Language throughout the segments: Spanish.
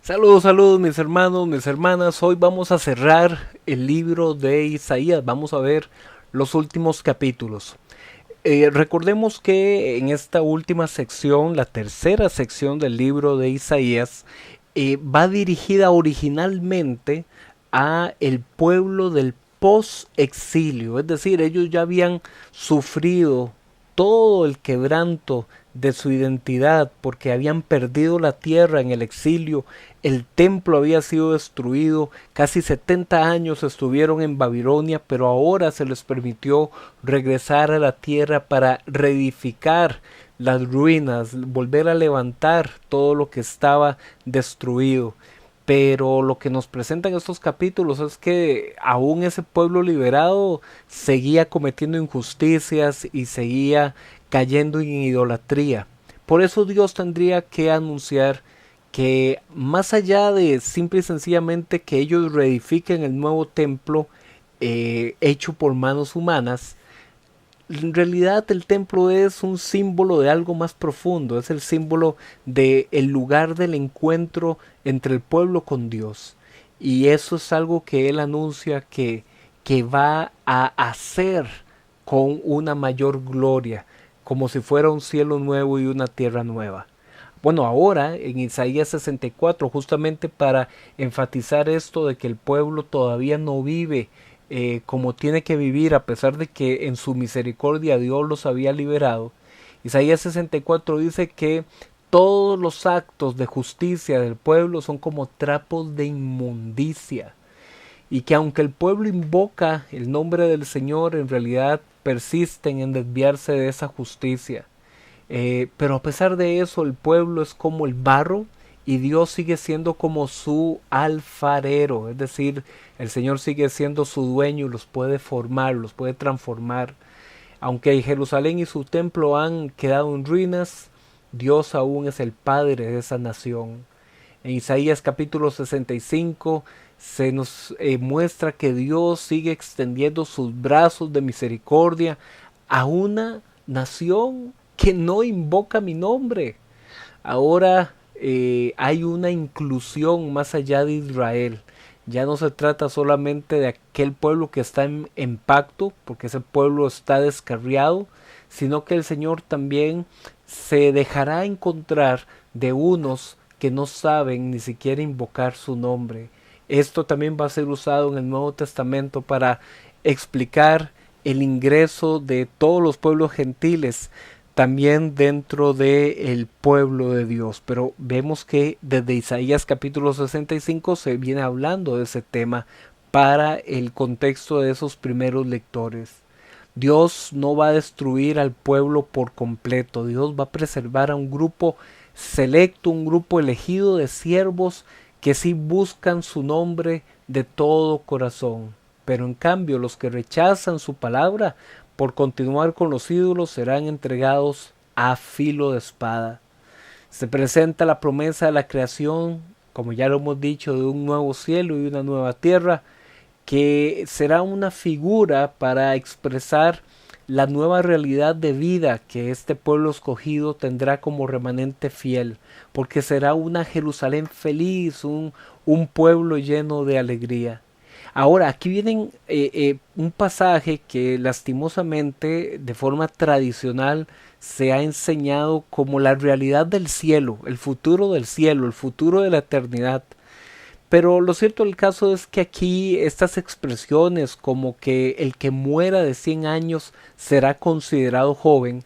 Saludos, saludos mis hermanos, mis hermanas. Hoy vamos a cerrar el libro de Isaías. Vamos a ver los últimos capítulos. Recordemos que en esta última sección, la tercera sección del libro de Isaías, va dirigida originalmente a el pueblo del post-exilio. Es decir, ellos ya habían sufrido todo el quebranto de su identidad porque habían perdido la tierra en el exilio, el templo había sido destruido, casi 70 años estuvieron en Babilonia, pero ahora se les permitió regresar a la tierra para reedificar las ruinas, volver a levantar todo lo que estaba destruido. Pero lo que nos presentan estos capítulos es que aún ese pueblo liberado seguía cometiendo injusticias y seguía cayendo en idolatría. Por eso Dios tendría que anunciar que más allá de simple y sencillamente que ellos reedifiquen el nuevo templo hecho por manos humanas, en realidad el templo es un símbolo de algo más profundo, es el símbolo de el lugar del encuentro entre el pueblo con Dios. Y eso es algo que él anuncia que va a hacer con una mayor gloria, como si fuera un cielo nuevo y una tierra nueva. Bueno, ahora en Isaías 64, justamente para enfatizar esto de que el pueblo todavía no vive como tiene que vivir a pesar de que en su misericordia Dios los había liberado. Isaías 64 dice que todos los actos de justicia del pueblo son como trapos de inmundicia y que aunque el pueblo invoca el nombre del Señor, en realidad persisten en desviarse de esa justicia. Pero a pesar de eso, el pueblo es como el barro y Dios sigue siendo como su alfarero, es decir, el Señor sigue siendo su dueño y los puede formar, los puede transformar. Aunque Jerusalén y su templo han quedado en ruinas, Dios aún es el Padre de esa nación. En Isaías capítulo 65 se nos muestra que Dios sigue extendiendo sus brazos de misericordia a una nación que no invoca mi nombre. Ahora hay una inclusión más allá de Israel. Ya no se trata solamente de aquel pueblo que está en pacto, porque ese pueblo está descarriado, sino que el Señor también se dejará encontrar de unos que no saben ni siquiera invocar su nombre. Esto también va a ser usado en el Nuevo Testamento para explicar el ingreso de todos los pueblos gentiles también dentro del pueblo de Dios. Pero vemos que desde Isaías capítulo 65 se viene hablando de ese tema para el contexto de esos primeros lectores. Dios no va a destruir al pueblo por completo. Dios va a preservar a un grupo selecto, un grupo elegido de siervos que sí buscan su nombre de todo corazón. Pero en cambio los que rechazan su palabra por continuar con los ídolos serán entregados a filo de espada. Se presenta la promesa de la creación, como ya lo hemos dicho, de un nuevo cielo y una nueva tierra, que será una figura para expresar la nueva realidad de vida que este pueblo escogido tendrá como remanente fiel, porque será una Jerusalén feliz, un pueblo lleno de alegría. Ahora, aquí viene un pasaje que lastimosamente, de forma tradicional, se ha enseñado como la realidad del cielo, el futuro del cielo, el futuro de la eternidad. Pero lo cierto del caso es que aquí estas expresiones como que el que muera de 100 años será considerado joven,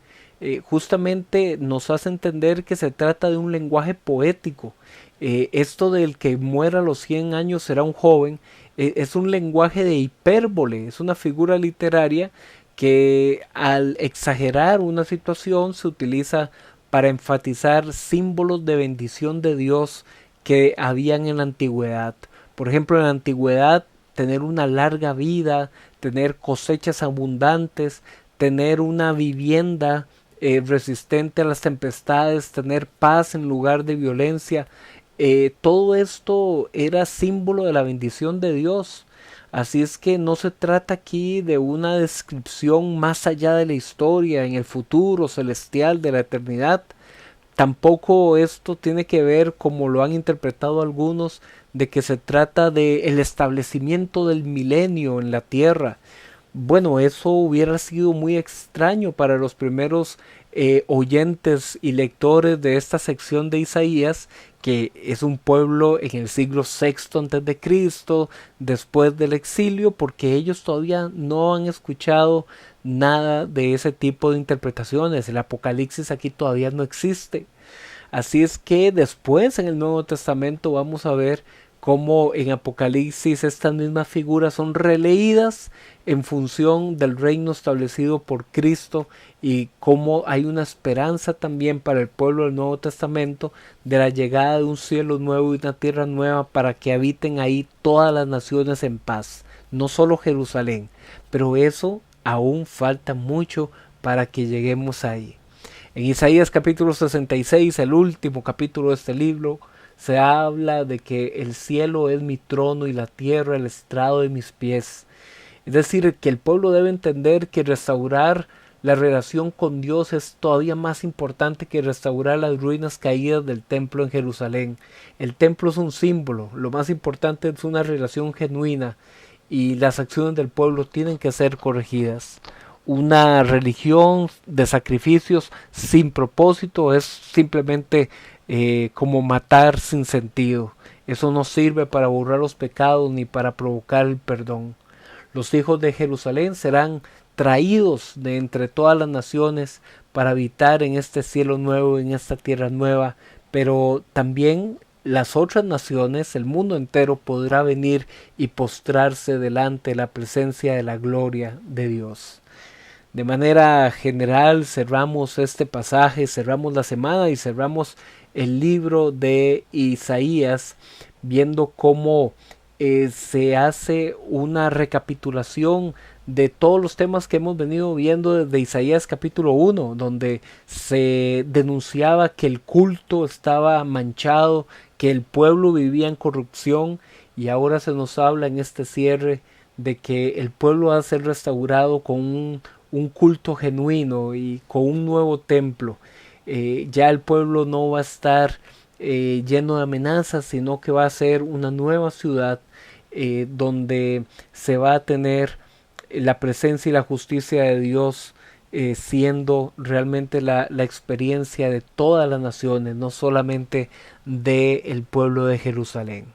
justamente nos hace entender que se trata de un lenguaje poético. Esto del que muera a los 100 años será un joven, es un lenguaje de hipérbole, es una figura literaria que al exagerar una situación se utiliza para enfatizar símbolos de bendición de Dios que habían en la antigüedad. Por ejemplo, en la antigüedad, tener una larga vida, tener cosechas abundantes, tener una vivienda resistente a las tempestades, tener paz en lugar de violencia, todo esto era símbolo de la bendición de Dios. Así es que no se trata aquí de una descripción más allá de la historia, en el futuro celestial de la eternidad, tampoco esto tiene que ver, como lo han interpretado algunos, de que se trata de el establecimiento del milenio en la tierra. Bueno, eso hubiera sido muy extraño para los primeros oyentes y lectores de esta sección de Isaías, que es un pueblo en el siglo sexto antes de Cristo, después del exilio, porque ellos todavía no han escuchado nada de ese tipo de interpretaciones. El Apocalipsis aquí todavía no existe. Así es que después en el Nuevo Testamento vamos a ver cómo en Apocalipsis estas mismas figuras son releídas en función del reino establecido por Cristo, y cómo hay una esperanza también para el pueblo del Nuevo Testamento de la llegada de un cielo nuevo y una tierra nueva para que habiten ahí todas las naciones en paz, no solo Jerusalén, pero eso aún falta mucho para que lleguemos ahí. En Isaías capítulo 66, el último capítulo de este libro, se habla de que el cielo es mi trono y la tierra el estrado de mis pies. Es decir, que el pueblo debe entender que restaurar la relación con Dios es todavía más importante que restaurar las ruinas caídas del templo en Jerusalén. El templo es un símbolo, lo más importante es una relación genuina, y las acciones del pueblo tienen que ser corregidas. Una religión de sacrificios sin propósito es simplemente como matar sin sentido. Eso no sirve para borrar los pecados ni para provocar el perdón. Los hijos de Jerusalén serán traídos de entre todas las naciones para habitar en este cielo nuevo, en esta tierra nueva, pero también las otras naciones, el mundo entero, podrá venir y postrarse delante de la presencia de la gloria de Dios. De manera general cerramos este pasaje, cerramos la semana y cerramos el libro de Isaías viendo cómo se hace una recapitulación de todos los temas que hemos venido viendo desde Isaías capítulo 1, donde se denunciaba que el culto estaba manchado, que el pueblo vivía en corrupción, y ahora se nos habla en este cierre de que el pueblo va a ser restaurado con un culto genuino y con un nuevo templo. Ya el pueblo no va a estar lleno de amenazas, sino que va a ser una nueva ciudad donde se va a tener la presencia y la justicia de Dios, siendo realmente la experiencia de todas las naciones, no solamente del pueblo de Jerusalén.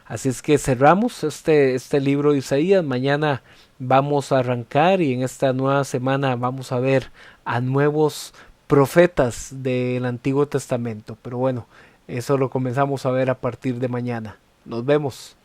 Así es que cerramos este libro de Isaías. Mañana vamos a arrancar, y en esta nueva semana vamos a ver a nuevos profetas del Antiguo Testamento. Pero bueno, eso lo comenzamos a ver a partir de mañana. Nos vemos.